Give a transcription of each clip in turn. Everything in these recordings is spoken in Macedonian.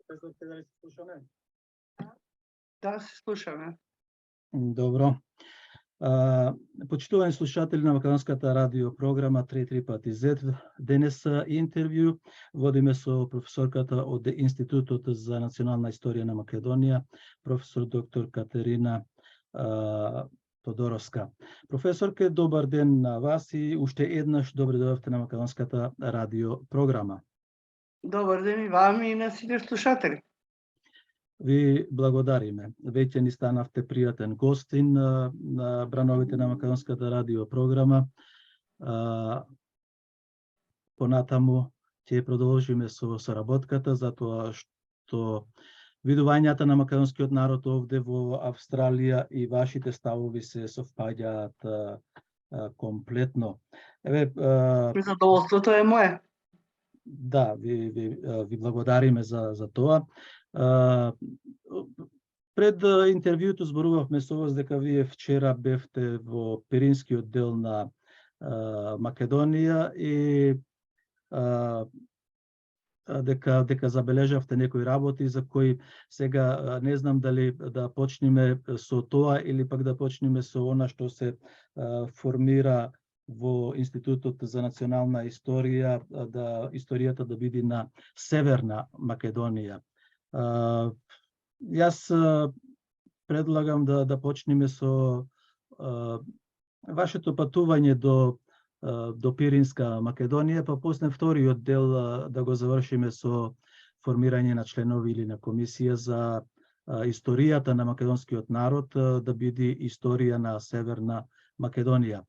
Професорке, дали се слушаме? Да, се слушаме. Добро. Почитувани слушатели на Македонската радио програма 3 пати Z, денес интервју водиме со професорката од Институтот за национална историја на Македонија, професор доктор Катерина Тодоровска. Професорке, добар ден на вас и уште еднаш добре дојдовте на Македонската радио програма. Добар ден и вам и на сите слушатели. Ви благодариме. Веќе ни станавте пријатен гостин на брановите на Македонската радио програма. Понатаму ќе продолжиме со соработката, затоа што видувањата на македонскиот народ овде во Австралија и вашите ставови се совпаѓаат комплетно. Задоволството е мое. Да, ви благодариме за тоа. Пред интервјуто зборувавме со вас дека вие вчера бевте во Пиринскиот дел на Македонија и дека забележавте некои работи за кои сега не знам дали да почнеме со тоа или пак да почнеме со она што се формира во Институтот за национална историја, да историјата да биде на Северна Македонија. Јас предлагам да почнеме со вашето патување до Пиринска Македонија, па после вториот дел да го завршиме со формирање на членови или на комисија за историјата на македонскиот народ да биде историја на Северна Македонија.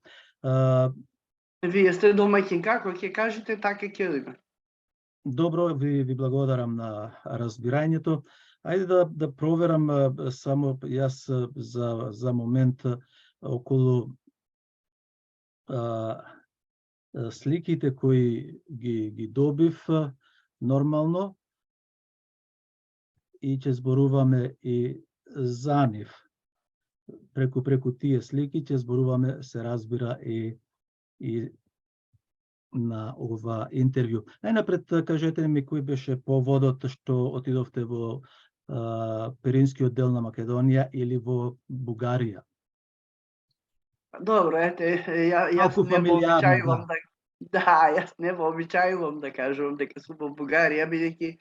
Вие сте домаќин, како ќе кажете, така ќе биде. Добро, ви благодарам на разбирањето. Ајде да проверам само јас за момент околу сликите кои ги добив нормално и ќе зборуваме и за нив. Преку тие слики ќе зборуваме, се разбира, и на ова интервју. Најнапред кажете ми кој беше поводот што отидовте во Пиринскиот дел на Македонија или во Бугарија? Добро, јас не вообичајувам јас не вообичајувам да кажувам дека сум во Бугарија, бидејќи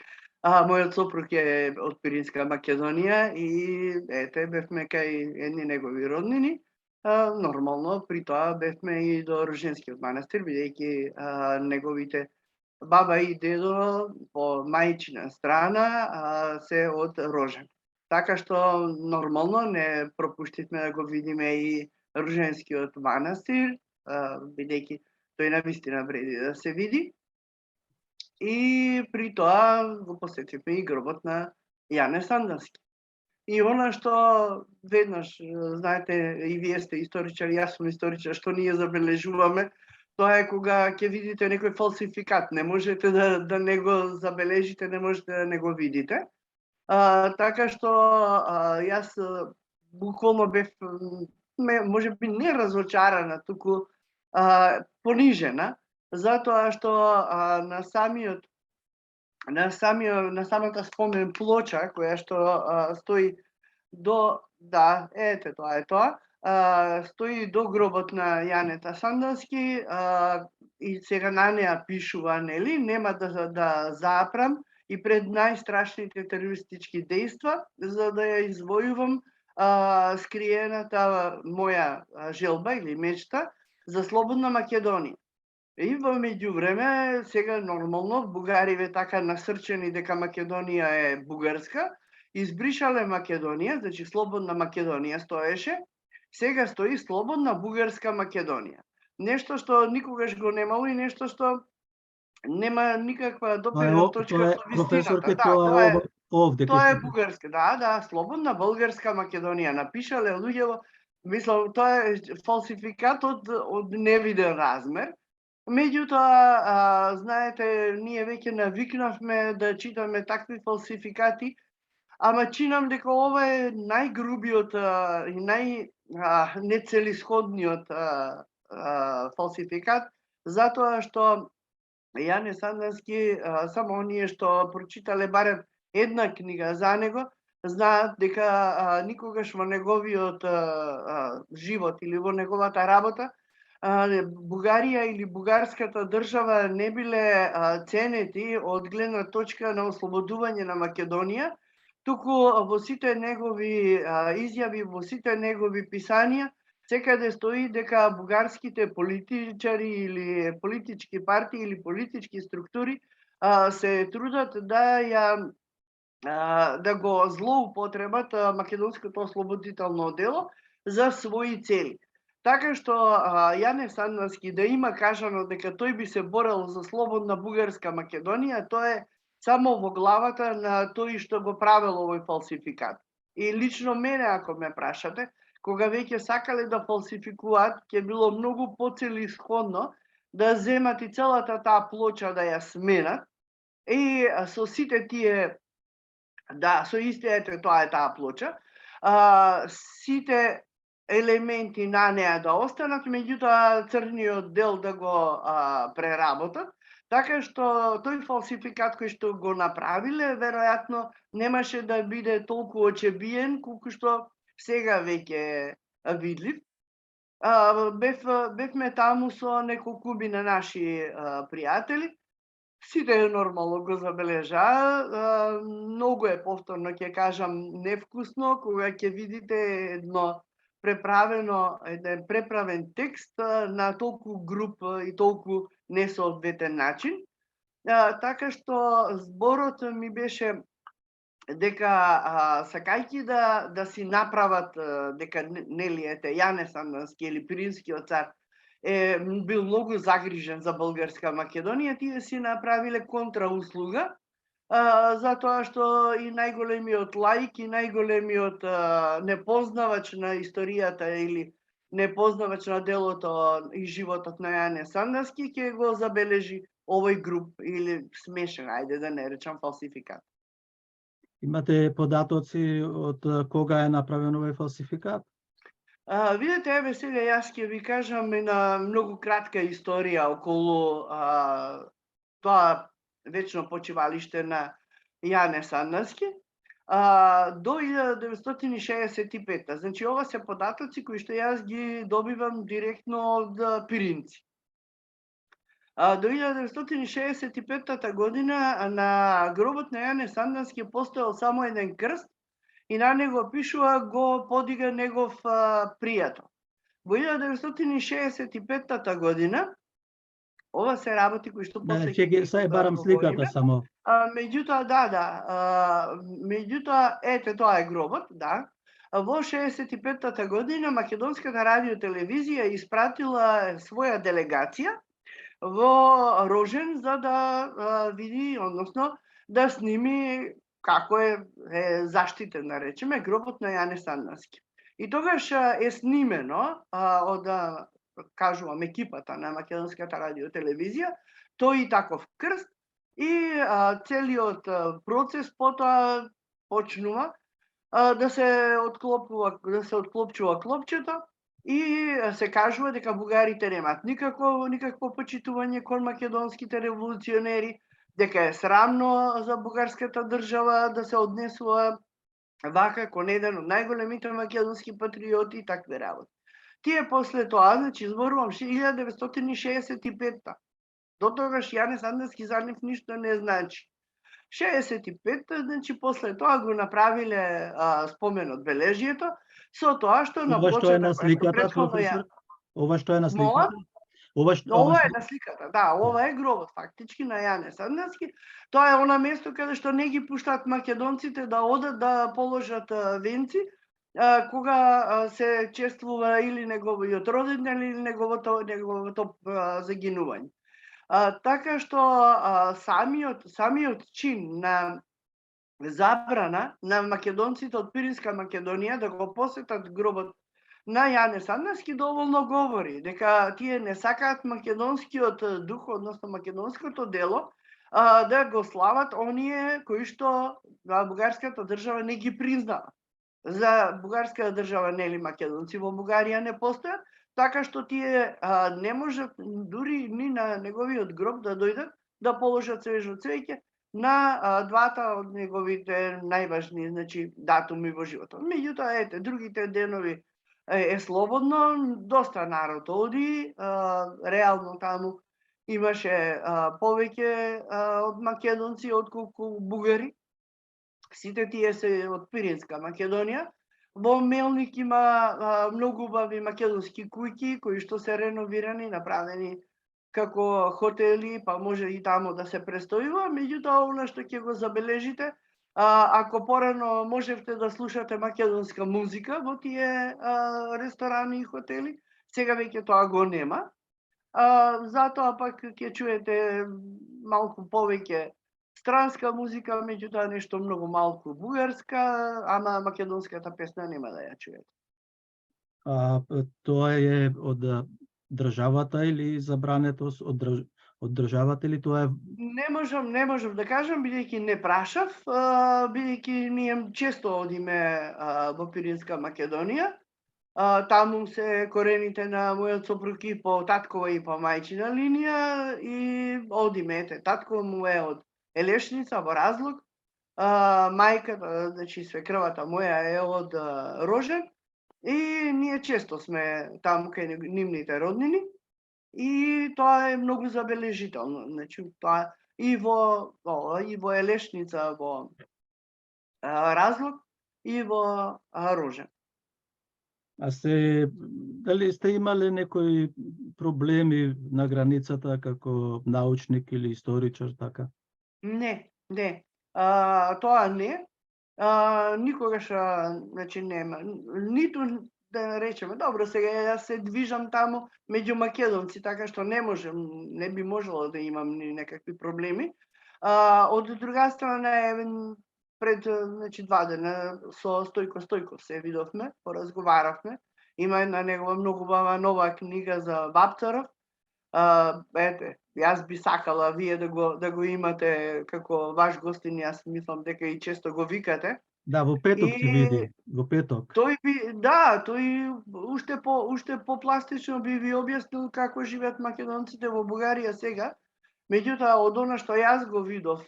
мојот сопруг е од Пиринска Македонија и бевме кај едни негови роднини. Нормално, при тоа бевме и до Руженскиот манастир, бидејќи неговите баба и дедо по мајчина страна се од Рожен. Така што нормално не пропуштивме да го видиме и Руженскиот манастир, бидејќи тој навистина вреди да се види. И при тоа го посетивме и гробот на Јане Сандански. И она што веднаш, знаете, и вие сте историчар, јас сум историчар, што ние забележуваме, тоа е кога ќе видите некој фалсификат, не можете да не го забележите, не можете да не го видите. Така што јас буквално бев можеби не разочарана, туку понижена, затоа што на самата спомен плоча која што стои тоа е тоа, стои до гробот на Јанета Сандански и сега на неа пишува, нели, нема да запрам и пред најстрашните терористички дејства, за да ја извојувам скриената моја желба или мечта за слободна Македонија. И во меѓувреме, сега нормално, бугариве така насрчени дека Македонија е бугарска, избришале Македонија, значи слободна Македонија стоеше, сега стои слободна бугарска Македонија. Нешто што никогаш го немало и нешто што нема никаква допирна точка со вистината. Тоа е бугарска, слободна българска Македонија. Напишале луѓето, мислам, тоа е фалсификат од невиден размер. Меѓутоа, знаете, ние веќе навикнавме да читаме такви фалсификати, ама чинам дека ова е најгрубиот и најнецелисходниот фалсификат, затоа што Јане Сандански, само оние што прочитале барем една книга за него, знаат дека никогаш во неговиот живот или во неговата работа Бугарија или бугарската држава не биле ценети од гледна точка на ослободување на Македонија, туку во сите негови изјави, во сите негови писанија, секаде стои дека бугарските политичари или политички партии или политички структури се трудат да го злоупотребат македонското ослободително дело за своји цели. Така што Јане Сандовски да има кажано дека тој би се борел за слободна бугарска Македонија, тоа е само во главата на тој што го правел овој фалсификат. И лично мене, ако ме прашате, кога веќе сакале да фалсификуваат, ќе било многу поцелисходно да земат и целата таа плоча да ја сменат и со сите тие со истите, ете, тоа е таа плоча, сите елементи на неа да останат, меѓутоа црниот дел да го преработат, така што тој фалсификат кој што го направиле, веројатно немаше да биде толку очебиен колку што сега веќе е видлив. Бевме таму со неколкумина наши пријатели. Сите нормално го забележаа, многу е повторно ќе кажам невкусно кога ќе видите еден преправен текст на толку груб и толку несоодветен начин. Така што зборот ми беше дека сакајќи да си направат дека нели ете Јане Сандовски или Пиринскиот цар бил многу загрижен за бугарска Македонија, тие си направиле контрауслуга, затоа што и најголемиот лаик и најголемиот непознавач на историјата или непознавач на делото и животот на Јане Сандовски ќе го забележи овој груп или смешен, ајде да не речам фалсификат. Имате податоци од кога е направен овој фалсификат? Видете, еве сега јас ќе ви кажам една многу кратка историја околу тоа вечно почивалиште на Јане Сандовски. До 1965, значи ова се податоци кои што јас ги добивам директно од Пиринци. До 1965 година на гробот на Јане Сандовски постоел само еден крст и на него пишува го подига негов пријател. Во 1965 година, ова се работи кои што после ќе се барам сликата само. Меѓутоа, меѓутоа, ете, тоа е гробот, да. Во 65-та година Македонската радиотелевизија испратила своја делегација во Рожен за да види, односно, да сними како е заштитен, да речеме, гробот на Јане Сандовски. И тогаш е снимено од, кажувам, екипата на Македонската радиотелевизија, тој таков крст и целиот процес потоа почнува да се отклопчува клопчето и се кажува дека бугарите немаат никакво почитување кон македонските револуционери, дека е срамно за бугарската држава да се однесува вака кон еден од најголемите македонски патриоти и такви работи. Тие после тоа, значи зборувам 1965-та. До тогаш Јане Сандовски за нив ништо не значи. 65-та, значи после тоа го направиле спомен од бележјето, со тоа што на Ова што е на плочата сликата, професор? Ова што е на сликата? Ова е на сликата, да, ова е гробот фактички на Јане Сандовски. Тоа е она место каде што не ги пуштаат македонците да одат да положат венци, кога се чествува или неговиот роденден или неговото загинување. Така што самиот чин на забрана на македонците од Пиринска Македонија да го посетат гробот на Јане Сандовски доволно говори дека тие не сакаат македонскиот дух, односно македонското дело, да го слават оние кои што бугарската држава не ги признава. За бугарската држава нели македонци во Бугарија не постојат, така што тие не можат дури ни на неговиот гроб да дојдат да положат свежо цвеќе, на двата од неговите најважни, значи, датуми во животот. Меѓутоа, ете, другите денови е слободно, доста народ оди, реално таму имаше повеќе од македонци отколку бугари. Сите тие се од Пиринска Македонија. Во Мелник има многу убави македонски куќи кои што се реновирани, направени како хотели, па може и таму да се престојува. Меѓутоа, она што ќе го забележите, ако порано можевте да слушате македонска музика во тие ресторани и хотели, сега веќе тоа го нема. Затоа пак ќе чуете малку повеќе странска музика, меѓутоа нешто многу малку бугарска, ама македонската песна нема да ја чуете. Тоа е од државата или забрането од државата или тоа е? Не можам да кажам, бидејќи не прашав, бидејќи ние често одиме во Пиринска Македонија. Таму се корените на мојот сопруг и по таткова и по мајчина линија и одиме, ете, татко му е од Елешница во Разлог, мајката, значи свекрвата моја е од Рожен и ние често сме таму кај нивните роднини и тоа е многу забележително. Значи тоа и во Елешница, во Разлог и во Рожен. Дали сте имале некои проблеми на границата како научник или историчар, така? Не. Тоа не. Никогаш, значи, нема. Ниту, да речеме, добро, сега јас се движам таму меѓу македонци, така што не би можело да имам ни некакви проблеми. Од друга страна, пред, значи, 2 дена со Стојко Стојков се видовме, поразговаравме. Има една негова многу убава нова книга за Вапцаров. Ете, јас би сакала вие да го имате како ваш гостин, јас мислам дека и често го викате. Да, во петок ќе види, во петок. Тој уште попластично би ви објаснил како живеат македонците во Бугарија сега. Меѓутоа, од она што јас го видов,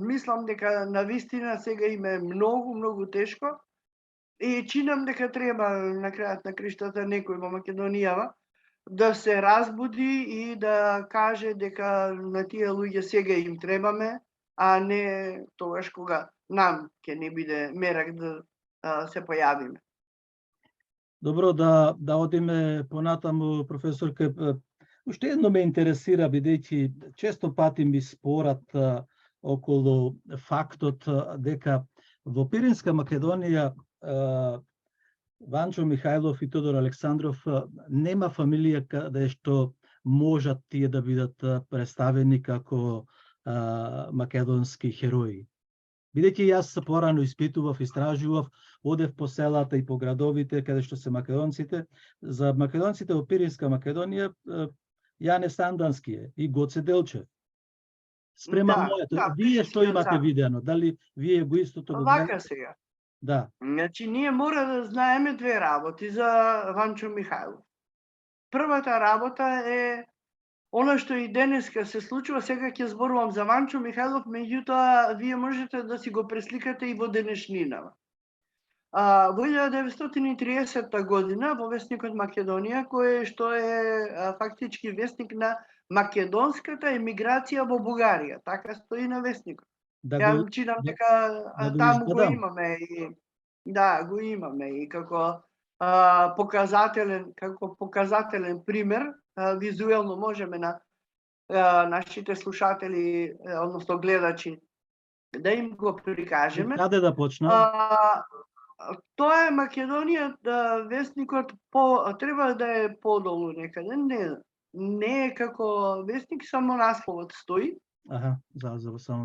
мислам дека навистина сега им е многу тешко и чинам дека треба на крајот на криштата некој во Македонијава да се разбуди и да каже дека на тие луѓе сега им требаме, а не тогаш кога нам ќе не биде мерак да се појавиме. Добро, да одиме понатаму, професорке. Уште едно ме интересира, бидејќи често пати ми спорат околу фактот дека во Пиринска Македонија Ванчо Михајлов и Тодор Александров нема фамилија каде што можат тие да бидат представени како македонски херои. Бидејќи јас порано испитував, истражував, одев по селата и по градовите каде што се македонците, за македонците во Пиринска Македонија Јане Сандански е и Гоце Делчев. Спрема моето, вие што имате видено? Дали вие го истото го гледате? Вака сега. Да. Значи, ние мора да знаеме две работи за Ванчо Михајлов. Првата работа е она што и денеска се случува, сега ќе зборувам за Ванчо Михајлов, меѓутоа вие можете да си го пресликате и во денешнинава. Во 1930 година во весникот Македонија, кој што е фактички весник на македонската емиграција во Бугарија, така стои на весникот. Ја чинам дека таму го имаме и го имаме и како показателен пример, визуелно можеме на нашите слушатели, односно гледачи, да им го прикажеме. Каде да почнам? Тоа е Македонија, весникот треба да е подолу некаде, не е како весник, само насловот стои. Само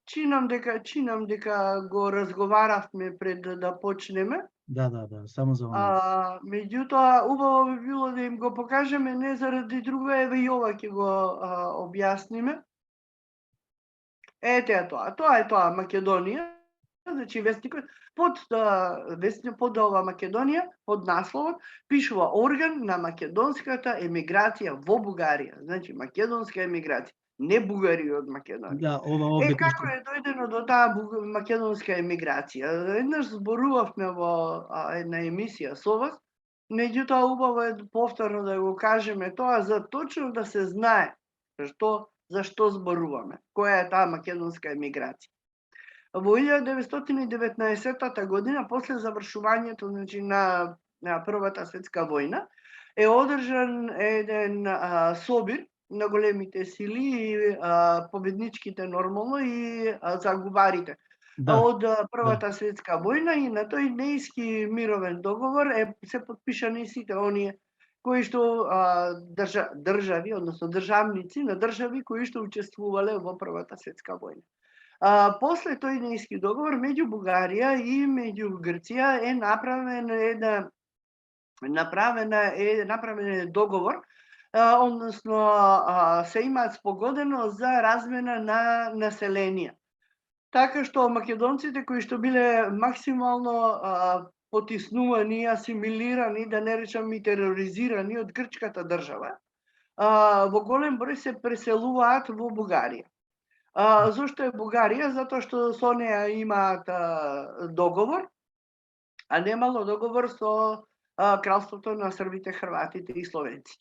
Чинам дека го разговаравме пред да почнеме. Да, само за ова. Меѓутоа, убаво би било да им го покажеме, не заради друго, еве и ова ќе го објасниме. Ете тоа е Македонија. Значи весникот под ова Македонија, под насловот пишува орган на македонската емиграција во Бугарија. Значи македонска емиграција. не бугари од Македонија. Да, ова овде Како е дојдено до таа македонска емиграција? Еднаш зборувавме во една емисија со вас, меѓутоа убаво е повторно да го кажеме тоа за точно да се знае за што зборуваме, која е таа македонска емиграција. Во 1919 година, после завршувањето на Првата светска војна, е одржан еден собир на големите сили и победничките нормално и загубарите од Првата светска војна, и на тој Нејски мировен договор се потпишани сите оние кои што држави, односно државници на држави кои што учествувале во Првата светска војна. После тој Нејски договор меѓу Бугарија и меѓу Грција е направен договор, односно се имаат спогодено за размена на население. Така што македонците кои што биле максимално потиснувани, асимилирани, да не речам и тероризирани од грчката држава, во голем број се преселуваат во Бугарија. Зошто е Бугарија? Затоа што со неа имаат договор, а немало договор со кралството на србите, хрватите и словенците.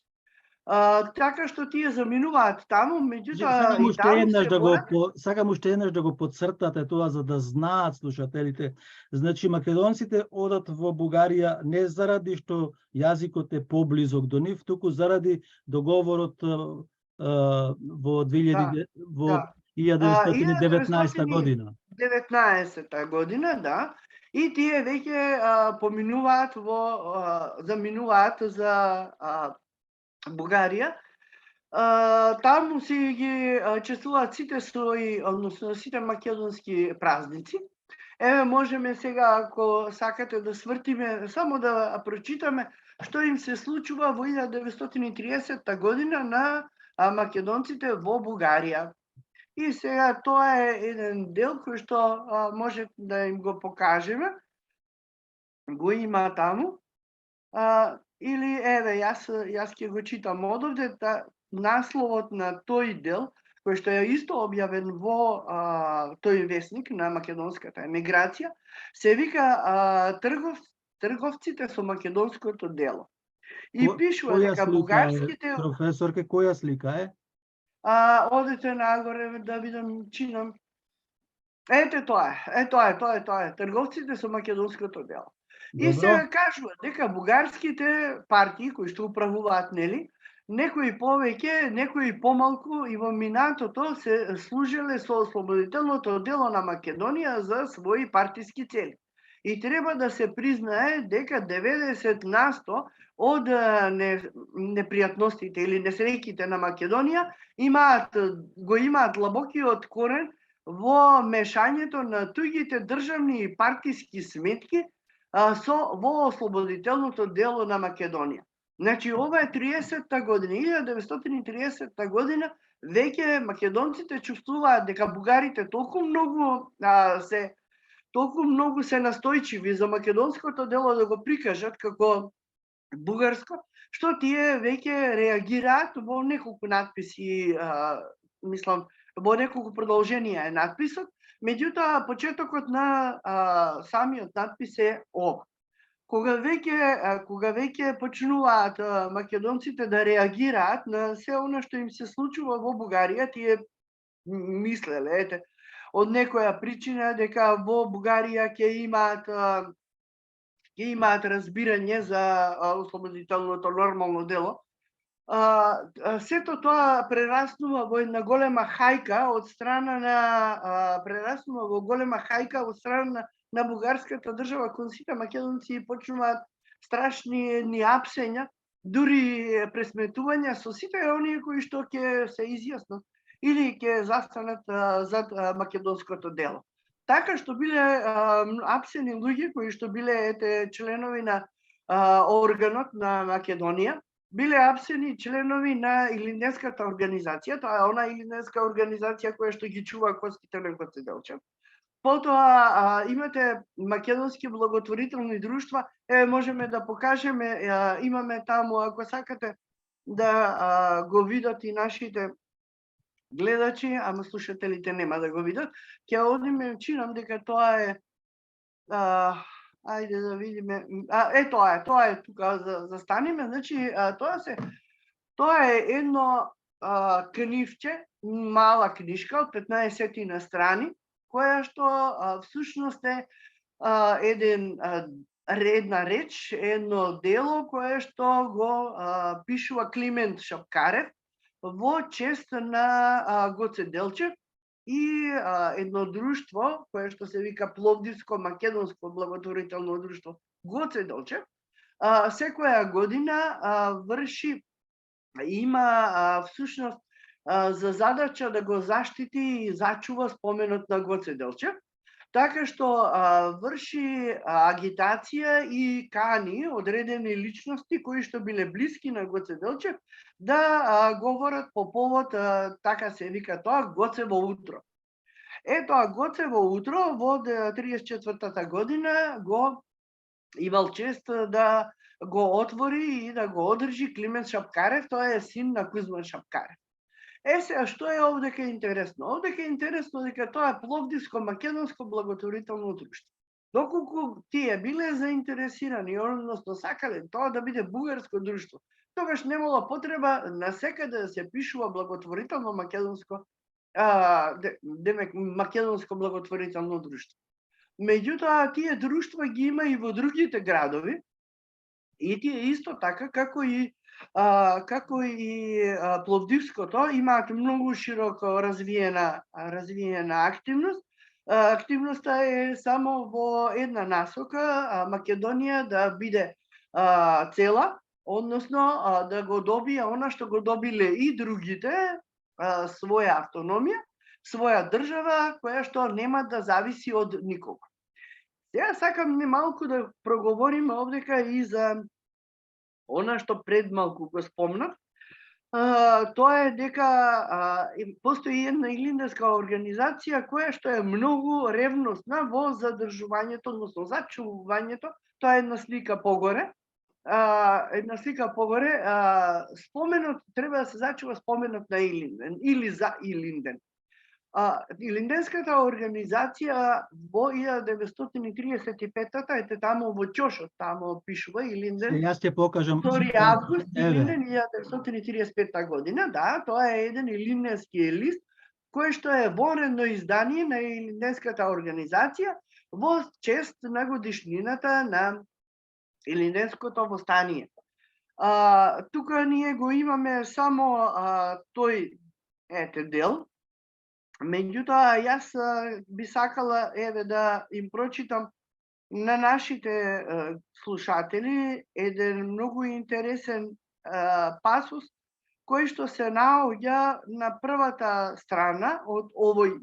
Така што тие заминуваат таму, меѓутоа и таму се борат. Сакам уште еднаш да го подцртате тоа за да знаат слушателите. Значи македонците одат во Бугарија не заради што јазикот е поблизок до нив, туку заради договорот во 1919 година. 19 година, да. И тие веќе заминуваат за Бугарија. Таму си ги чествуваат сите своји, односно сите македонски празници. Еве, можеме сега, ако сакате да свртиме, само да прочитаме што им се случува во 1930 година на македонците во Бугарија. И сега тоа е еден дел кој што може да им го покажеме. Го има таму. Или, еве, јас ќе го читам одовде, насловот на тој дел, кој што е исто објавен во тој весник на македонската емиграција, се вика трговците со македонското дело. И пишува дека бугарските... Професорке, која слика е? Одете нагоре да видам, чинам. Ете тоа е, трговците со македонското дело. И се кажува дека бугарските партии кои што управуваат, нели, некои повеќе, некои помалку и во минатото се служеле со ослободителното дело на Македонија за своји партиски цели. И треба да се признае дека 90% од непријатностите или несреќите на Македонија го имаат длабокиот корен во мешањето на туѓите државни и партиски сметки во ослободителното дело на Македонија. Значи, ова е 30-та година, 1930 година, веќе македонците чувствуваат дека бугарите толку многу се настојчиви за македонското дело да го прикажат како бугарско, што тие веќе реагираат во неколку надписи, мислам, во неколку продолженија е надписот, меѓутоа почетокот на самиот надпис е ова. Кога веќе почнуваат македонците да реагираат на се она што им се случува во Бугарија, тие мислеле, од некоја причина дека во Бугарија ќе имаат разбирање за ослободителното нормално дело. Сето тоа прераснува во една голема хајка од страна на бугарската држава, кон сите македонци почнуваат страшни апсења, дури пресметувања со сите оние кои што ќе се изјаснат или ќе застанат зад македонското дело. Така што биле апсени луѓе кои што биле членови на органот на Македонија, биле апсени членови на Илинденската организација, тоа е она Илинденска организација која што ги чува костите на Гоце Делчев. Потоа имате македонски благотворителни друштва, можеме да покажеме, имаме таму, ако сакате да го видат и нашите гледачи, ама слушателите нема да го видат. Ќе одиме, чинам дека тоа е ајде да видиме. Тоа е тука застанеме. Значи тоа е едно книвче, мала книжка од 15 на страни, која што всушност е една реч, едно дело кое што го пишува Климент Шапкарев во чест на Гоце Делчев и едно друштво кое што се вика Пловдивско македонско благотворително друштво Гоце Делчев, секоја година врши, има всушност за задача да го заштити и зачува споменот на Гоце Делчев, така што врши агитација и кани одредени личности кои што биле блиски на Гоце Делчев да говорат по повод, така се вика тоа, Гоцево утро. Тоа Гоцево утро во 34-та година го имал чест да го отвори и да го одржи Климент Шапкарев, тоа е син на Кузман Шапкарев. Сега, што е овдека интересно? Овдека е интересно дека тоа е Пловдивско македонско благотворително друштво. Доколку тие биле заинтересирани, односно сакале тоа да биде бугарско друштво, тогаш немало потреба насекаде да се пишува благотворително македонско, македонско благотворително друштво. Меѓутоа, тие друштва ги има и во другите градови, и тие исто така, како и Пловдивското, имаат многу широко развиена активност. Активноста е само во една насока, Македонија да биде цела, односно да го добие она што го добиле и другите, своја автономија, своја држава, која што нема да зависи од никого. Сега сакам немалку да проговориме овдека и за она што пред малку го спомнав. Тоа е дека постои една илинденска организација која што е многу ревностна во задржувањето, односно зачувувањето. Тоа е една слика погоре. Споменот треба да се зачува споменот на Илинден или за Илинден. Илинденската организација во 1935-та, ете тамо во Ќошот, тамо пишува Илинден. Јас ќе покажам. 2 август Илинден 1935 година, да, тоа е еден илинденски лист кој што е вонредно издание на Илинденската организација во чест на годишнината на Илинденското востание. Тука ние го имаме само тој дел. Меѓутоа, јас би сакала да им прочитам на нашите слушатели еден многу интересен пасус кој што се наоѓа на првата страна од овој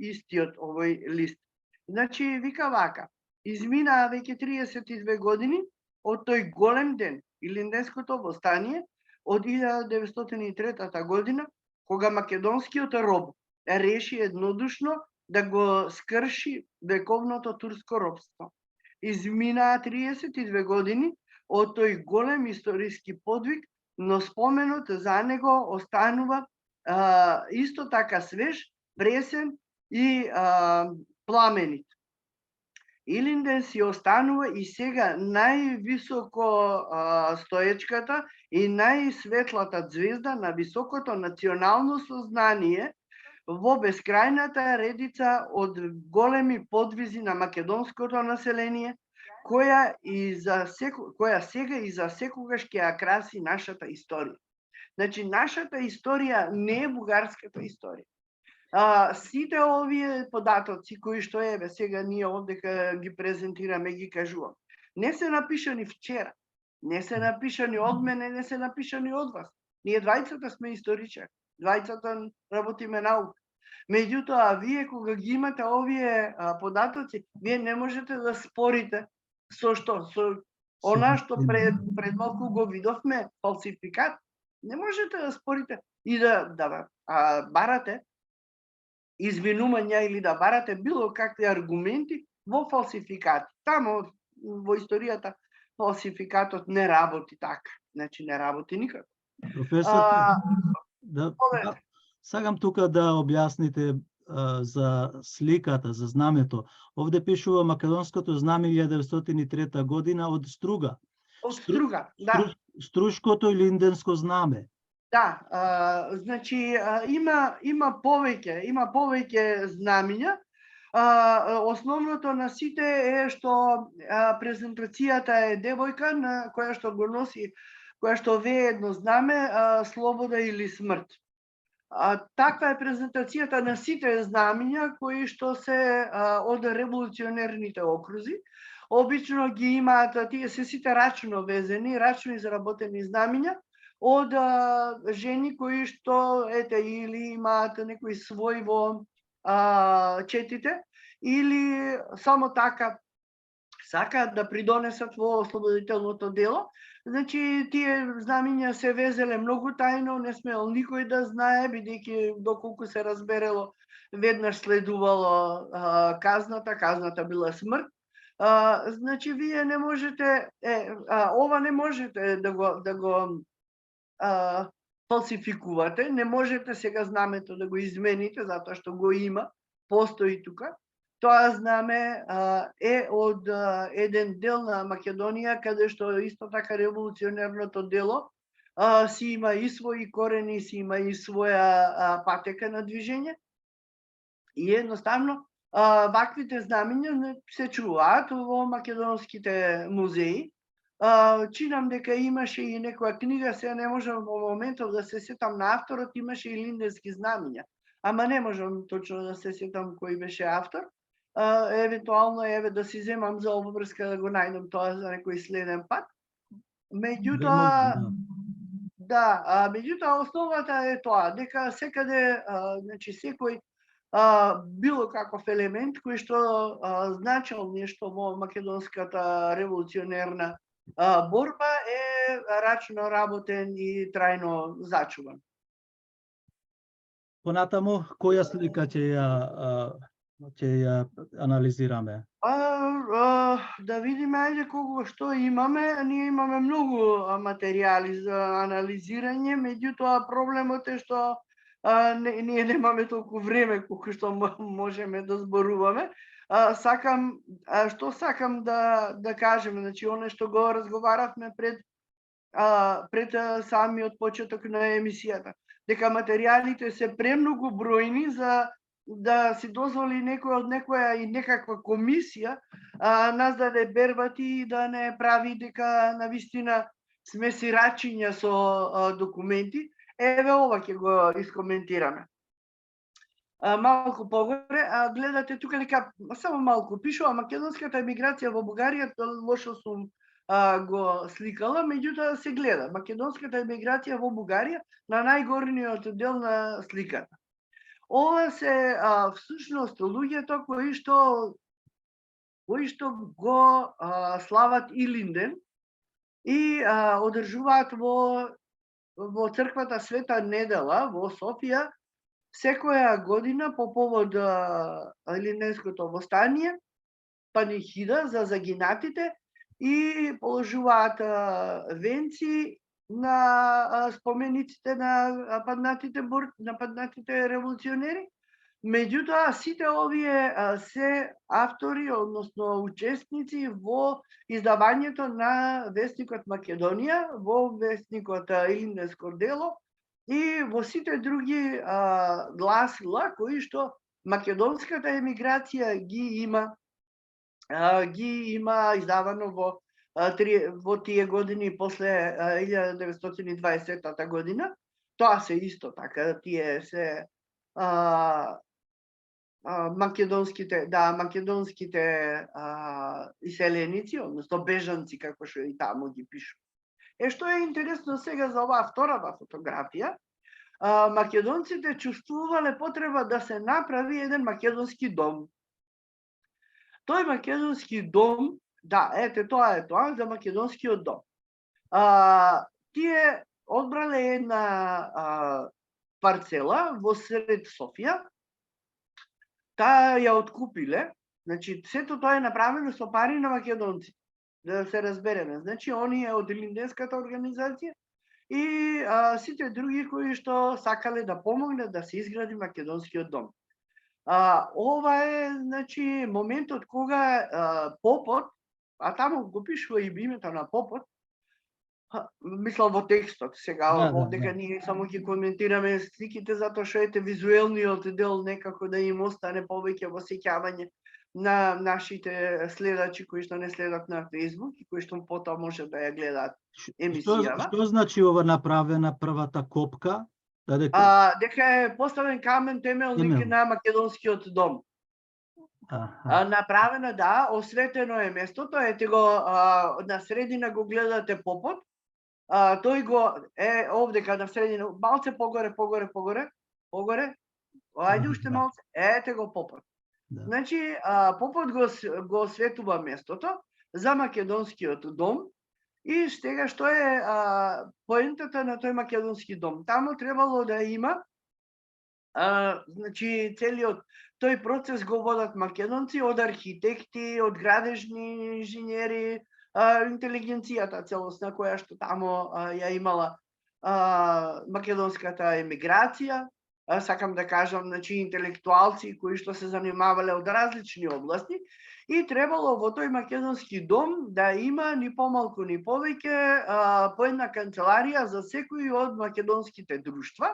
лист. Значи, вика вака: изминаа веќе 32 години од тој голем ден, Илинденското востание од 1903 година, кога македонскиот роб реши еднодушно да го скрши вековното турско робство. Изминаа 32 години од тој голем историски подвиг, но споменот за него останува исто така свеж, пресен и пламенит. Илинден си останува и сега највисоко стоечката и најсветлата звезда на високото национално сознание во бескрајната редица од големи подвизи на македонското население, која сега и за секогаш ќе ја краси нашата историја. Значи, нашата историја не е бугарската историја. Сите овие податоци кои што сега ние овдека ги презентираме, ги кажувам, не се напишани вчера, не се напишани од мене, не се напишани од вас. Ние двајцата сме историчари, двајцата работиме наука. Меѓутоа, вие кога ги имате овие податоци, вие не можете да спорите со што? Со она што пред малку го видовме, фалсификат. Не можете да спорите и да барате извинувања или да барате било какви аргументи во фалсификати. Тамо во историјата фалсификатот не работи така. Значи не работи никако. Професор, Сакам тука да објасните за сликата, за знамето. Овде пишува македонското знаме 1903 година од Струга. Од Струга, да. Струшкото или линденско знаме. Да, значи има повеќе знамиња. Основното на сите е што презентацијата е девојка на која што го носи, која што вее едно знаме, слобода или смрт. Таква е презентацијата на сите знамиња кои што се од револуционерните окрузи. Обично ги имаат, тие се сите рачно везени, рачно изработени знамиња од жени кои што или имаат некој свој во четите, или само така сакаат да придонесат во ослободителното дело. Значи, тие знамиња се везеле многу тајно, не смеел никој да знае, бидејќи доколку се разберело, веднаш следувало казната била смрт. Значи, вие не можете, ова не можете да го фалсификувате, не можете сега знамето да го измените, затоа што го има, постои тука. Тоа знаме е од еден дел на Македонија, каде што исто така револуционерното дело си има и своји корени, си има и своја патека на движење. И едноставно, ваквите знамиња се чуваат во македонските музеи. Чинам дека имаше и некоја книга, сега не можам во моментов да се сетам на авторот, имаше и линденски знамиња. Ама не можам точно да се сетам кој беше автор. Евентуално да си земам за обврска да го најдам тоа за некој следен пат. Меѓутоа, меѓутоа основата е тоа, дека секаде, значи секој било каков елемент кој што значел нешто во македонската револуционерна борба е рачно работен и трајно зачуван. Понатаму, која слика ќе ја анализираме? Да видиме, ајде што имаме. Ние имаме многу материјали за анализирање, меѓутоа проблемот е што ние немаме толку време колку што можеме да зборуваме. Што сакам да кажем, значи оно што го разговаравме пред самиот почеток на емисијата, дека материјалите се премногу бројни за да си дозволи некој од некоја и некаква комисија нас да не бербати и да не прави дека навистина сме сирачиња со документи. Еве ова ќе го искоментираме. Малку погоре, гледате тука дека само малку пишува македонската емиграција во Бугарија, лошо сум го сликала, меѓутоа се гледа македонската емиграција во Бугарија на најгорниот дел на сликата. Ова се всушност луѓето кои што го слават Илинден и одржуваат во црквата Света Недела во Софија секоја година по повод Илинденското востание, панихида за загинатите и положуваат венци на спомениците на паднатите револуционери. Меѓутоа, сите овие се автори, односно учесници во издавањето на весникот Македонија, во весникот Илинденско дело и во сите други гласила кои што македонската емиграција ги има издавано во тие години после 1920 година. Тоа се исто така, тие се македонските иселеници, односно бежанци, како што и таму ги пишу. Што е интересно сега за оваа втората фотографија, македонците чувствувале потреба да се направи еден македонски дом. Тој македонски дом, тоа е за македонскиот дом. Тие одбрале една парцела во сред Софија, таа ја откупиле, значи сето тоа е направено со пари на македонци, да се разбереме. Значи, оние од Илинденската организација и сите други кои што сакале да помогнат да се изгради македонскиот дом. Ова е, значи, моментот кога попот, а таму го пишува и името на попот, мислам во текстот, сега овдека ние само ги коментираме сликите затоа што ете визуелниот дел некако да им остане повеќе во сеќавање на нашите следачи кои што не следат на Facebook и кои што потоа може да ја гледаат емисијава. Што значи ова направена првата копка? Дека е поставен камен темелник на македонскиот дом. Направено, да, осветено е местото, ете го на средина го гледате попот, тој го е овдека на средина, малце погоре, ајде уште малце, ете го попот. Значи, попот го осветува местото за македонскиот дом и сега што е поентата на тој македонски дом. Таму требало да има, значи, целиот тој процес го водат македонци, од архитекти, од градежни инженери, интелигенцијата целосна која што таму ја имала македонската емиграција, сакам да кажам, значи интелектуалци кои што се занимавале од различни области и требало во тој македонски дом да има ни помалку ни повеќе по една канцеларија за секој од македонските друштва,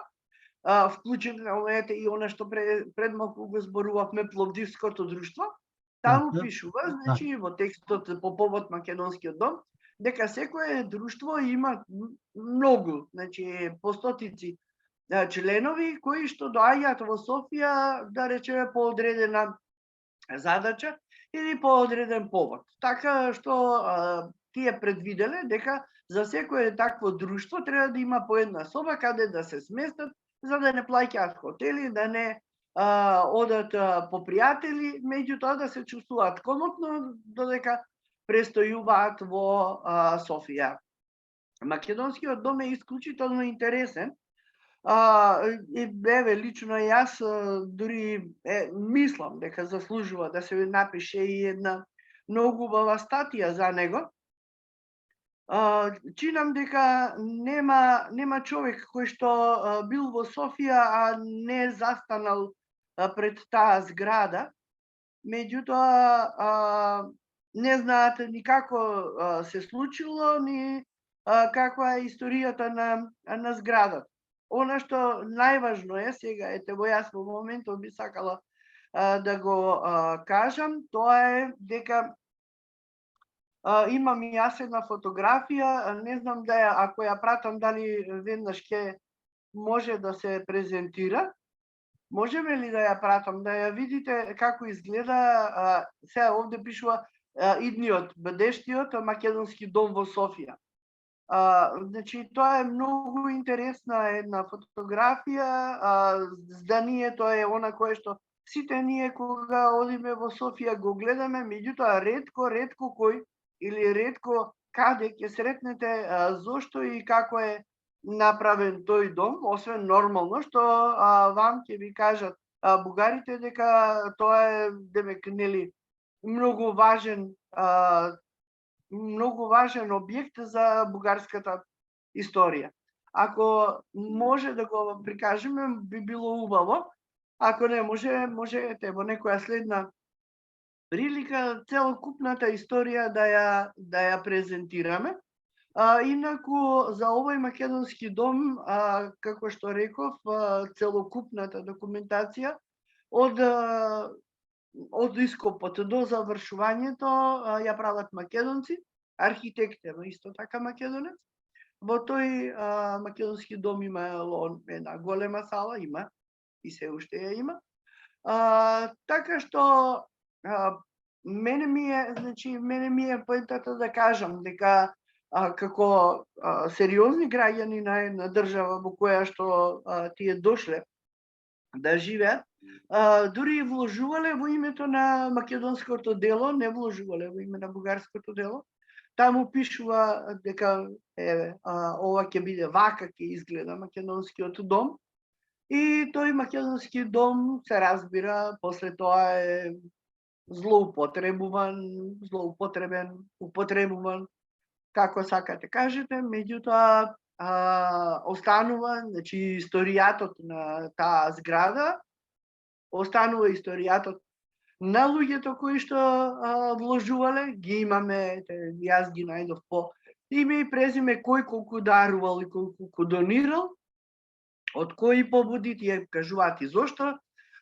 вклучително ете и она што пред малку го зборувавме Пловдивското друштво. Таму пишува, значи во текстот по повод македонскиот дом, дека секое друштво има многу, значи по стотици членови кои што доаѓаат во Софија, да речеме, по одредена задача или по одреден повод. Така што тие предвиделе дека за секое такво друштво треба да има по една соба каде да се сместат, за да не плаќаат хотели, да не одат по пријатели, меѓутоа да се чувствуваат комотно додека престојуваат во Софија. Македонскиот дом е исклучително интересен. Еве, лично јас дури мислам дека заслужува да се напише и една многу убава статија за него. Чинам дека нема човек кој што бил во Софија, а не застанал пред таа зграда. Меѓутоа, не знаат ни како се случило, ни каква е историјата на зградата. Она што најважно е, сега, ете во јас во моментот би сакала да го кажам, тоа е дека имам јас една фотографија, не знам ако ја пратам дали веднаш ќе може да се презентира. Можеме ли да ја пратам, да ја видите како изгледа, сега овде пишува идниот, бедештиот македонски дом во Софија. Значи, тоа е многу интересна една фотографија, зданието е она кое што сите ние кога одиме во Софија го гледаме, меѓутоа ретко кој или ретко каде ќе сретнете зошто и како е направен тој дом, освен нормално што вам ќе ви кажат бугарите дека тоа е, демек, нели, многу важен објект за бугарската историја. Ако може да го прикажеме, би било убаво. Ако не може, можете во некоја следна прилика целокупната историја да ја презентираме. Инаку за овој македонски дом, како што реков, целокупната документација од ископот до завршувањето ја прават македонци, архитект е исто така македонец. Во тој македонски дом има една голема сала, има и се уште ја има. Така што мене ми е поентата да кажам дека како сериозни граѓани на една држава во која што тие дошле да живеат, дури вложувале во името на македонското дело, не вложувале во име на бугарското дело. Таму пишува дека ова ќе биде вака, ќе изгледа македонскиот дом. И тој македонски дом, се разбира, после тоа е употребуван, како сакате кажете, меѓутоа останува, значи историјатот на таа зграда, останува историјатот на луѓето кои што вложувале, ги имаме, јас ги најдов по име и презиме, кој колку дарувал и колку донирал, од кои побуди, тие кажуваат и зошто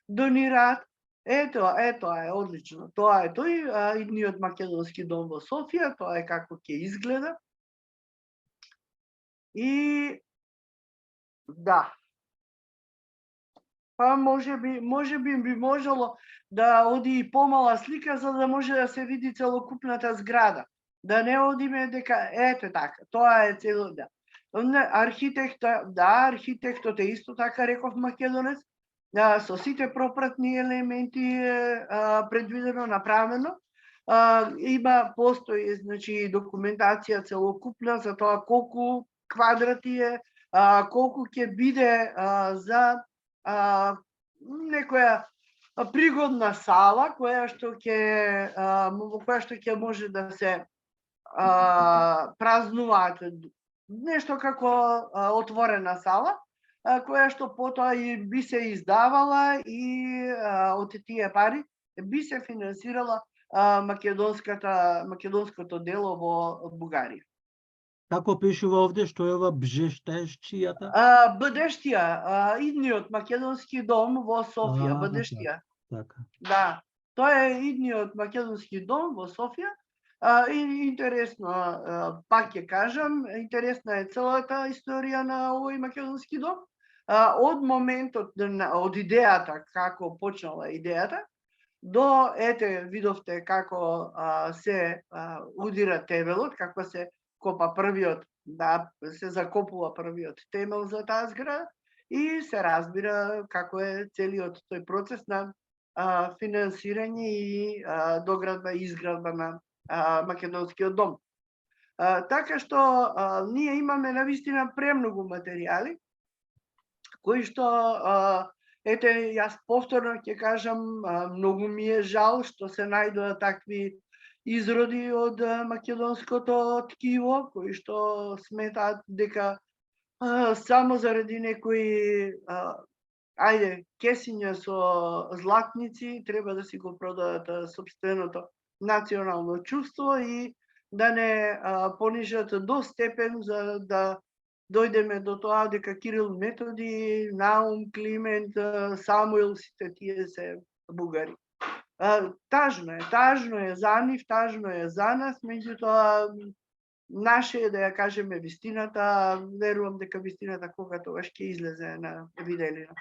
донираат. Ето е одлично. Тоа е тој идниот македонски дом во Софија, тоа е како ќе изгледа. И да. Па може би можело да оди и помала слика за да може да се види целокупната зграда. Да не одиме дека ете така, тоа е цело да. Архитектот е исто така реков македонец, со сите пропратни елементи предвидено, направено. Постои значи документација целокупна за тоа колку квадрати е, колку ќе биде за некоја пригодна сала во која што ќе може да се празнуваат нешто како отворена сала, која што потоа и би се издавала и од тие пари би се финансирала македонското дело во Бугарија. Како пишува овде, што е ова Бжештешчијата? Бдештија, идниот македонски дом во Софија, Бдештија. Така. Да, тоа е идниот македонски дом во Софија. И интересно, пак ќе кажам, интересна е целата историја на овој македонски дом. Од моментот, од идејата, како почнала идејата, до, видовте како се удира темелот, како се копа првиот, се закопува првиот темел за таа зграда и се разбира како е целиот тој процес на финансирање и доградба и изградба на македонскиот дом. Така што ние имаме навистина премногу материјали кои што јас повторно ќе кажам, многу ми е жал што се најдоа такви изроди од македонското ткиво кои што сметаат дека само заради некои кесиња со златници треба да си го продадат сопственото национално чувство и да не понижат до степен за да дојдеме до тоа дека Кирил Методи, Наум, Климент, Самуил, сите тие се бугари. Тажно е за нив, тажно е за нас, меѓутоа наше е да ја кажеме вистината, верувам дека вистината кога тогаш ќе излезе на виделина.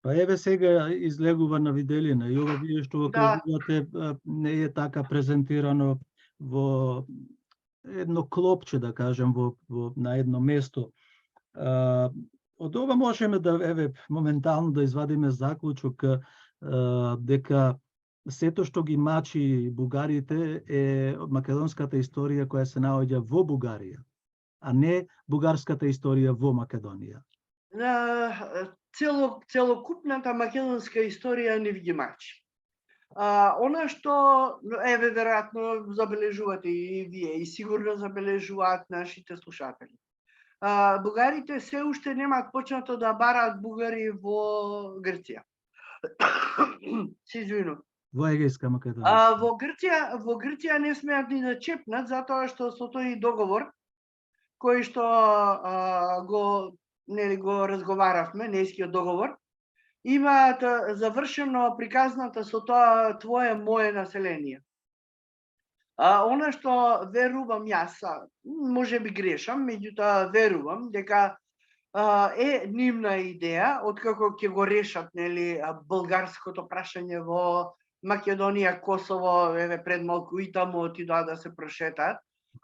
Па еве сега излегува на виделина и ова вие што го кажувате не е така презентирано во едно клопче, да кажем, на едно место. Од ова можеме да еве моментално да извадиме заклучок дека сето што ги мачи бугарите е македонската историја која се наоѓа во Бугарија, а не бугарската историја во Македонија. Целокупната македонска историја не ги мачи. Она што еве веројатно забележувате и вие и сигурно забележуваат нашите слушатели. Бугарите се уште немаат почнато да бараат бугари во Грција. Се извинувам. Во Егејска Македонија. Во Грција не смеат ни да чепнат затоа што со тој договор кој што го разговаравме, Нејскиот договор, имаат завршено приказната со тоа твое мое население. Она што верувам јас, може би грешам, меѓутоа верувам дека е нивна идеја, откако ќе го решат булгарското прашање во Македонија, Косово, еве пред малку и таму отидоа да се прошетаат,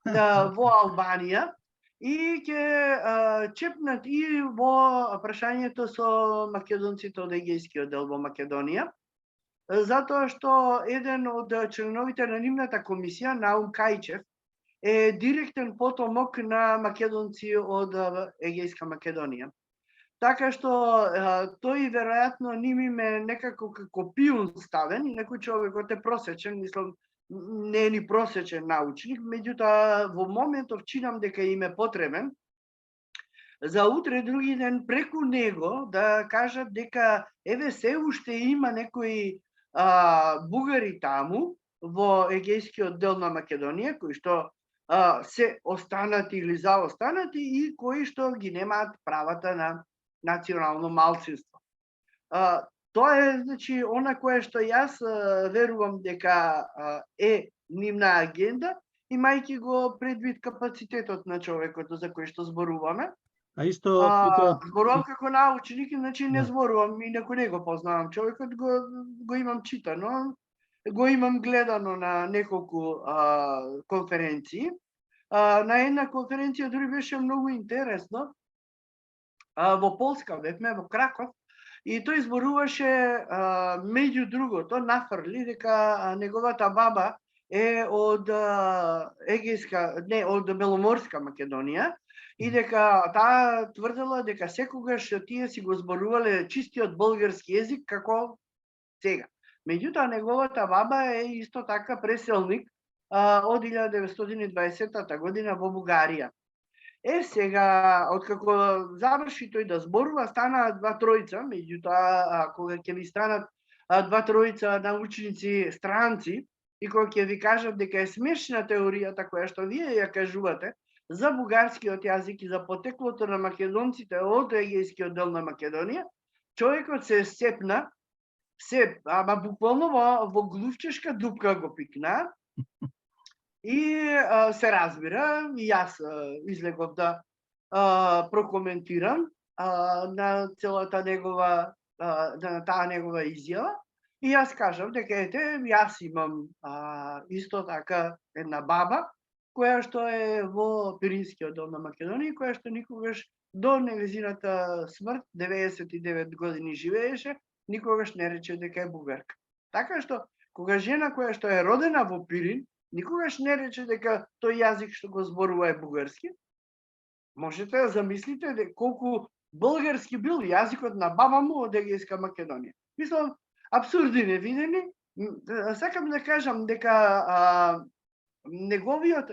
во Албанија, и ќе чепнат и во прашањето со македонците од Егејскиот дел во Македонија, затоа што еден од членовите на нивната комисија, Наум Кајчев, е директен потомок на македонци од Егејска Македонија. Така што тој веројатно ним име некако како пиун ставен, некој човекот е просечен, мислам, не е ни просечен научник, меѓутоа во моментов чинам дека им е потребен за утре други ден преку него да кажат дека еве се уште има некои бугари таму во егејскиот дел на Македонија кои што се останати или заостанати и кои што ги немаат правата на национално малцинство. Тоа е, значи, она кое што јас верувам дека е нивна агенда, имајќи го предвид капацитетот на човекот за кој што зборуваме. А исто зборувам како научник, значи не зборувам и некој не го познавам човекот, го имам читано, го имам гледано на неколку конференции. На една конференција дури беше многу интересно. Во Полска бевме, во Краков, и тој зборуваше меѓу другото, нафрли дека неговата баба е од егејска, не, од Беломорска Македонија, и дека таа тврдела дека секогаш тие си го зборувале чистиот български език како сега. Меѓутоа неговата баба е исто така преселник од 1920 година во Бугарија. Сега, откако заврши тој да зборува, станаа два тројца, меѓутоа кога ќе ви станат два тројца научници странци и кога ќе ви кажат дека е смешна теоријата која што вие ја кажувате за бугарскиот јазик и за потеклото на македонците од егејскиот дел на Македонија, човекот се сепна, ама буквално во глувчешка дупка го пикна. И се разбира, и јас излегов да прокоментирам на целата негова, на таа негова изјава. И јас кажам дека ете, јас имам исто така една баба, која што е во Пиринскиот дел на Македонија, која што никогаш до нејзината смрт, 99 години живееше, никогаш не рече дека е бугарка. Така што, кога жена која што е родена во Пирин, никогаш не рече дека тој јазик што го зборува е бугарски. Можете да замислите колку бугарски бил јазикот на баба му од егејска Македонија. Мислам, апсурди невидени. Сакам да кажам дека неговиот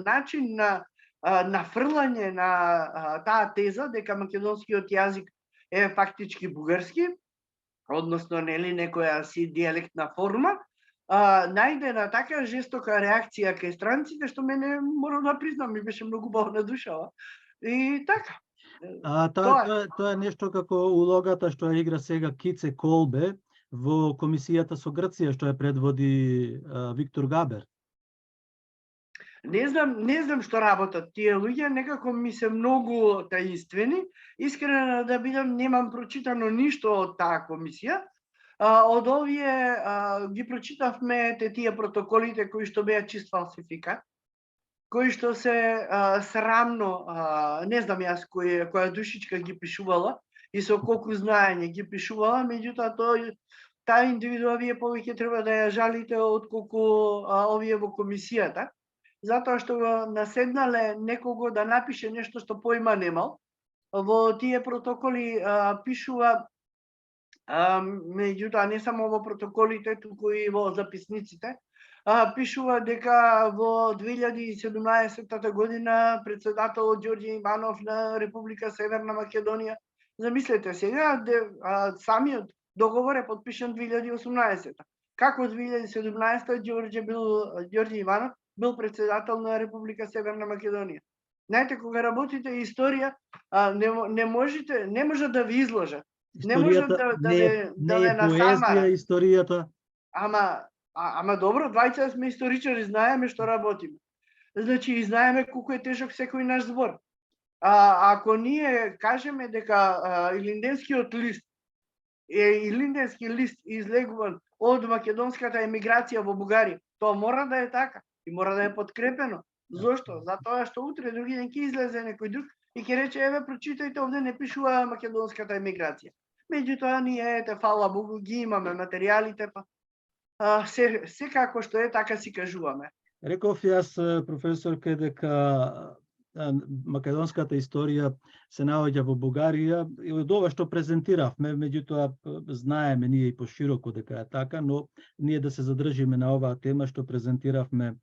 начин на нафрлање на таа теза дека македонскиот јазик е фактички бугарски, односно нели некоја си дијалектна форма, најде на така жестока реакција кај странците, што мене, морам да признам, ми беше многу бавно на душава. И така. Тоа е нешто како улогата што ја игра сега Кице Колбе во комисијата со Грција, што ја предводи Виктор Габер. Не знам што работат тие луѓе, некако ми се многу таинствени. Искрено да бидам, немам прочитано ништо од таа комисија. Од овие ги прочитавме тие протоколите кои што беа чист фалсификат, кои што се срамно, не знам јас која душичка ги пишувала и со колку знаење ги пишувала, меѓутоа таа индивидуа вие повеќе треба да ја жалите отколку овие во комисијата, затоа што го наседнале некого да напише нешто што појма немал. Во тие протоколи пишува, меѓутоа не само во протоколите, туку и во записниците, пишува дека во 2017 година председателот Ѓорѓе Иванов на Република Северна Македонија, замислете сега, самиот договор е подпишан 2018. Како 2017 Ѓорѓе Иванов бил председател на Република Северна Македонија? Знаете, кога работите историја, не може да ви изложат. Не може да ве насамара. Историјата. Ама добро, двајца сме историчари, знаеме што работиме. Значи, и знаеме колку е тежок секој наш збор. Ако ние кажеме дека Илинденскиот лист е Илинденски лист излегуван од македонската емиграција во Бугарија, тоа мора да е така и мора да е подкрепено. Зошто? Затоа што утре други ден ќе излезе некој друг и ќе рече, еве прочитајте, овде не пишува македонската емиграција. Меѓутоа ние, фала Богу, ги имаме материјалите, па секако што е, така си кажуваме. Реков јас, професорке, дека македонската историја се наоѓа во Бугарија и од ова што презентиравме, меѓутоа знаеме ние и пошироко дека е така, но ние да се задржиме на оваа тема што презентиравме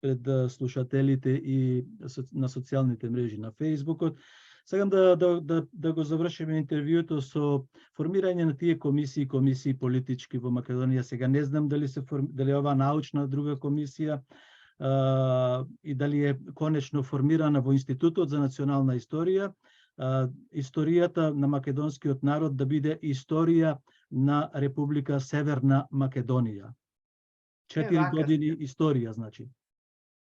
пред слушателите и на социјалните мрежи на Фејсбукот. Сакам да го завршиме интервјуто со формирање на тие комисии политички во Македонија. Сега не знам дали дали е ова научна друга комисија и дали е конечно формирана во Институтот за национална историја. Историјата на македонскиот народ да биде историја на Република Северна Македонија. 4 години историја, значи.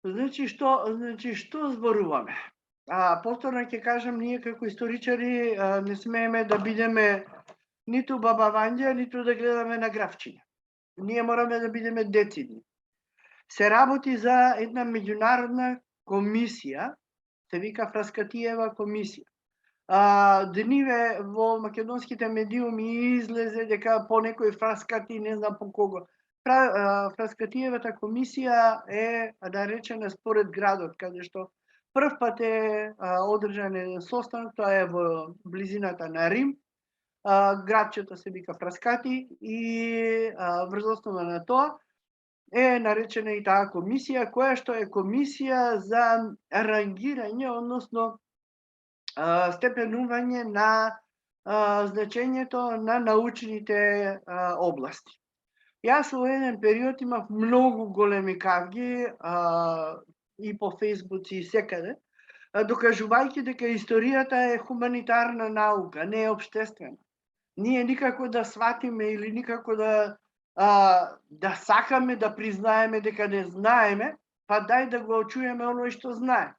Значи што зборуваме? Повторно ќе кажам, ние како историчари не смееме да бидеме ниту баба Вања, ниту да гледаме на графчиња. Ние мораме да бидеме децидни. Се работи за една меѓународна комисија, се вика Фраскатиева комисија. Дениве во македонските медиуми излезе дека по некој Фраскати, не знам по кого. Фраскатиевата комисија е наречена според градот, каде што прв пат е одржан еден состанок, тоа е во близината на Рим. Градчето се вика Фраскати и врз основа на тоа е наречена и таа комисија, која што е комисија за рангирање, односно степенување на значењето на научните области. Јас во еден период имав многу големи кавги и по Фејсбуци и секаде, докажувајќи дека историјата е хуманитарна наука, не е општествена. Ние никако да сватиме или никако да сакаме да признаеме дека не знаеме, па дај да го чуеме оној што знае.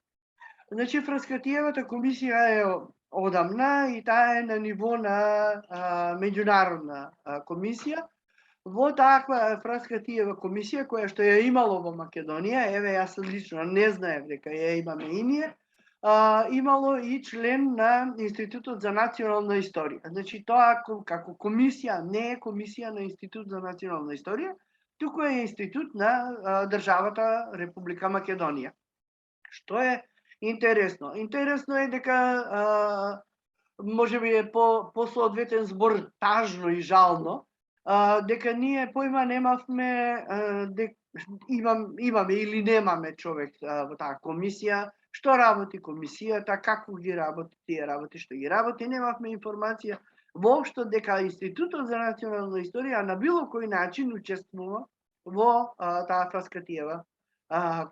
Значи, Фраскатиевата комисија е одамна и таа е на ниво на меѓународна комисија. Во таква Фраскатиева комисија, која што ја имало во Македонија, еве јас лично не знаев дека ја имаме и ние, имало и член на Институтот за национална историја. Значи, тоа како комисија не е комисија на Институт за национална историја, туку е институт на државата Република Македонија. Што е интересно? Интересно е дека можеби е по соодветен збор тажно и жално, дека ние појма немавме, имаме или немаме човек во таа комисија, што работи комисијата, како ги работи тие работи, што ги работи, немавме информација воопшто дека Институтот за национална историја на било кој начин учествува во таа Фраскатиева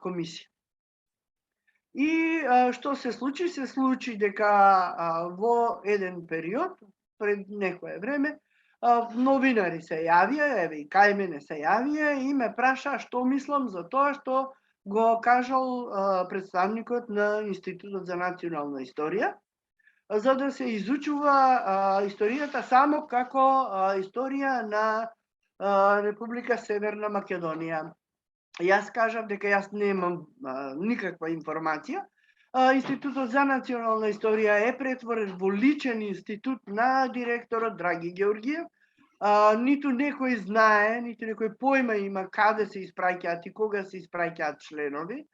комисија. И што се случи? Се случи дека во еден период, пред некое време, новинари се јавија, еве и кај мене се јавија и ме праша што мислам за тоа што го кажал представникот на Институтот за национална историја, за да се изучува историјата само како историја на Република Северна Македонија. Јас кажав дека јас немам никаква информација. Институтот за национална историја е претворен во личен институт на директорот Драги Георгиев. Ниту некој знае, ниту некој појма има каде се испраќаат и кога се испраќаат членови.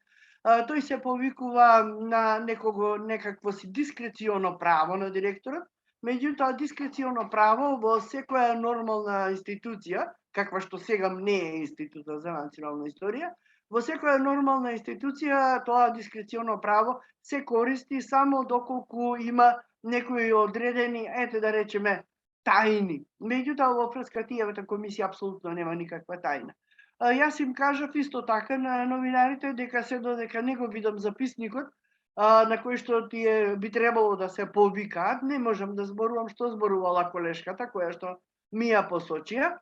Тој се повикува на некакво си дискреционо право на директорот, меѓутоа дискреционо право во секоја нормална институција, каква што сега не е Институтот за национална историја, во секоја нормална институција тоа дискреционо право се користи само доколку има некои одредени, ете да речеме, тајни. Меѓутоа во Фраскатиевата комисија апсолутно нема никаква тајна. Јас им кажав исто така на новинарите дека се додека не го видам записникот на кој што тие би требало да се повикаат, не можам да зборувам што зборувала колешката која што ми ја посочија,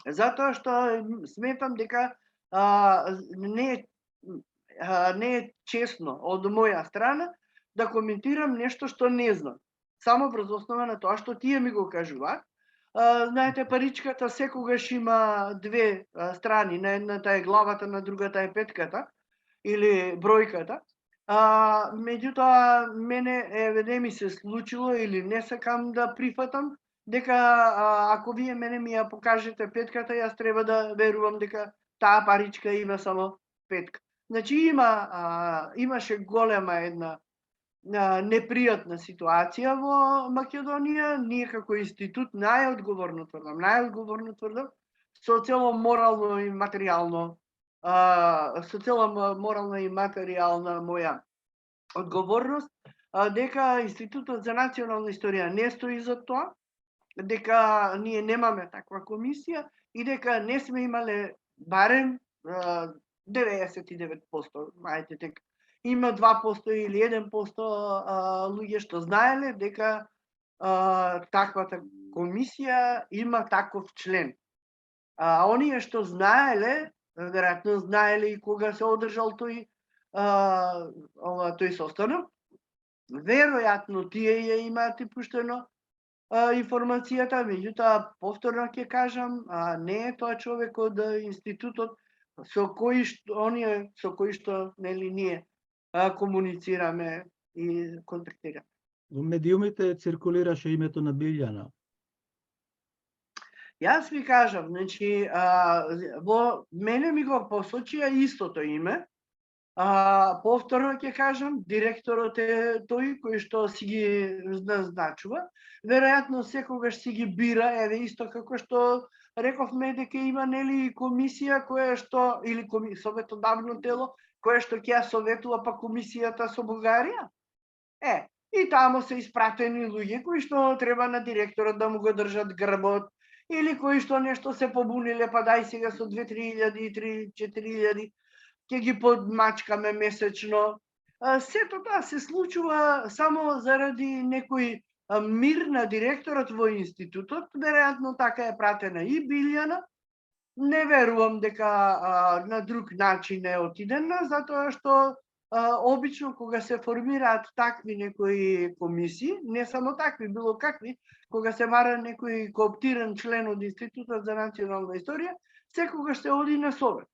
затоа што сметам дека не е честно од моја страна да коментирам нешто што не знам. Само врз основа на тоа што тие ми го кажуваат. Знаете, паричката секогаш има две страни. На едната е главата, на другата е петката или бројката. Меѓутоа, мене не ми се случило или не сакам да прифатам дека ако вие мене ми ја покажете петката, јас треба да верувам дека таа паричка има само петка. Значи имаше голема една непријатна ситуација во Македонија. Ние како институт најодговорно тврдам, со цело морално и материјално со цела морална и материјална моја одговорност, дека Институтот за национална историја не стои за тоа, дека ние немаме таква комисија и дека не сме имале барем 99%, мајте дека има 2% или 1% луѓе што знаеле дека таквата комисија има таков член. Оние што знаеле, веројатно знаеле и кога се одржал тој состанок, веројатно тие ја имаат и пуштено информацијата, меѓутоа повторно ќе кажам, не е тоа човек од институтот со кои што нели ние комуницираме и контактираме. Во медиумите циркулираше името на Билјана. Јас ви кажам, значи, во мене ми го посочија истото име. Повторно ќе кажам, директорот е тој кој што си ги назначува. Веројатно секогаш си ги бира, еве исто како што рековме дека има нели комисија која што или советодавно тело кое што ќе ја советува па комисијата со Бугарија. И таму се испратени луѓе кои што треба на директорот да му го држат грбот или кои што нешто се побуниле, па дај сега со 2-3 000, 3-4 000 ќе ги подмачкаме месечно. Сето тоа се случува само заради некој мир на директорот во институтот, веројатно така е пратена и Билјана. Не верувам дека на друг начин е отидена, затоа што обично кога се формираат такви некои комисии, не само такви, било какви, кога се мара некој кооптиран член од Институтот за национална историја, секогаш се оди на совет.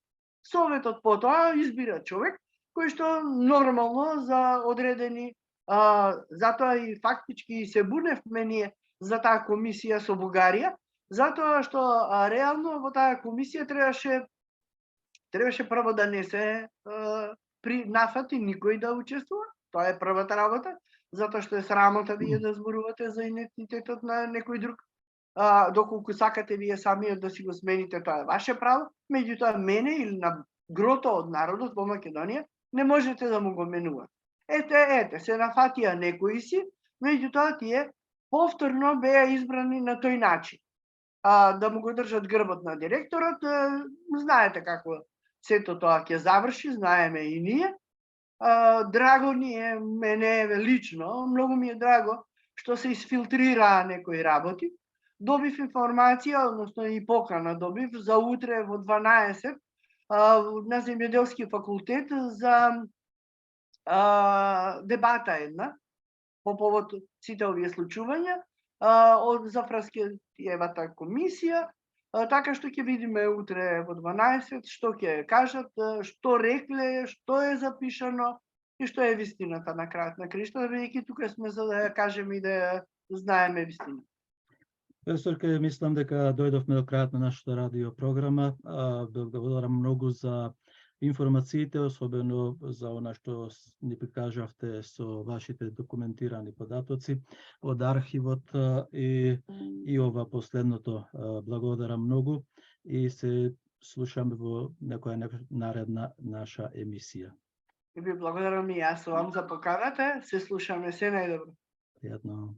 Советот потоа избира човек кој што нормално за одредени, затоа и фактички се буневме ние за таа комисија со Бугарија, затоа што реално во таа комисија требаше прво да не се нафати никој да учествува. Тоа е првата работа, затоа што е срамота вие да зборувате за идентитетот на некој друг. Доколку сакате вие самиот да си го смените, тоа е ваше право, меѓутоа мене или на грото од народот во Македонија не можете да му го менувате. Ете, се нафатија некои си, меѓутоа тие повторно беа избрани на тој начин. Да му го држат грбот на директорот, знаете како сето тоа ќе заврши, знаеме и ние. Драго ни е, мене лично, многу ми е драго што се изфилтрираа некои работи. Добив информација, односно и покана добив за утре во 12 на Земјоделски факултет за дебата една по повод сите овие случувања од Зафраскиевата комисија, така што ќе видиме утре во 12 што ќе кажат, што рекле, што е запишано и што е вистината на крајот на краиштата, бидејќи тука сме за да ја кажеме и да ја знаеме вистината. Професорке, мислам дека дојдовме до крајот на нашата радио програма. Благодарам многу за информациите, особено за она што ни прикажавте со вашите документирани податоци од архивот и ова последното. Благодарам многу и се слушаме во некоја наредна наша емисија. Ви благодарам и јас вам за поканата. Се слушаме, се најдобро. Пријатно.